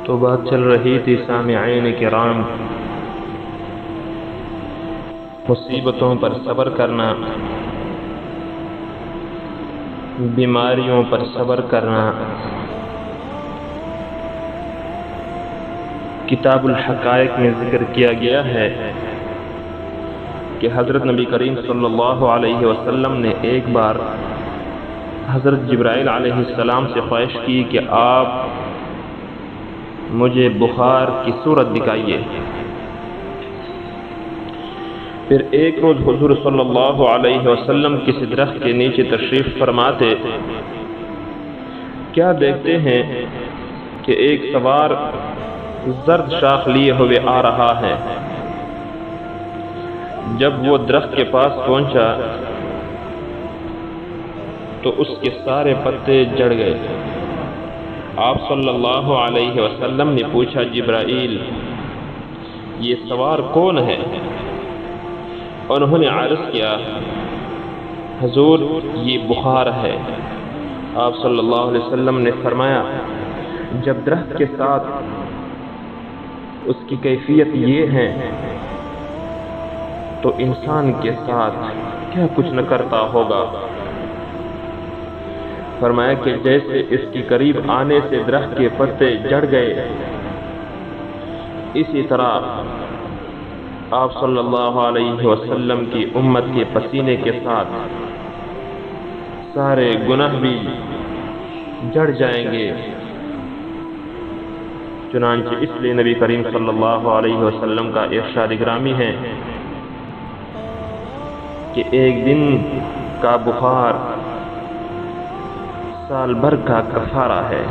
تو بات چل رہی تھی سامعین کرام، مصیبتوں پر صبر کرنا، بیماریوں پر صبر کرنا۔ کتاب الحقائق میں ذکر کیا گیا ہے کہ حضرت نبی کریم صلی اللہ علیہ وسلم نے ایک بار حضرت جبرائیل علیہ السلام سے خواہش کی کہ آپ مجھے بخار کی صورت دکھائیے۔ پھر ایک روز حضور صلی اللہ علیہ وسلم کسی درخت کے نیچے تشریف فرماتے، کیا دیکھتے ہیں کہ ایک سوار زرد شاخ لیے ہوئے آ رہا ہے۔ جب وہ درخت کے پاس پہنچا تو اس کے سارے پتے جڑ گئے۔ آپ صلی اللہ علیہ وسلم نے پوچھا، جبرائیل یہ سوار کون ہے؟ انہوں نے عرض کیا، حضور یہ بخار ہے۔ آپ صلی اللہ علیہ وسلم نے فرمایا، جب درخت کے ساتھ اس کی کیفیت یہ ہے تو انسان کے ساتھ کیا کچھ نہ کرتا ہوگا۔ فرمایا کہ جیسے اس کی قریب آنے سے درخت کے پتے جڑ گئے، اسی طرح آپ صلی اللہ علیہ وسلم کی امت کے پسینے کے ساتھ سارے گناہ بھی جڑ جائیں گے۔ چنانچہ اس لیے نبی کریم صلی اللہ علیہ وسلم کا ارشاد گرامی ہے کہ ایک دن کا بخار سال بھر کا کفارہ ہے۔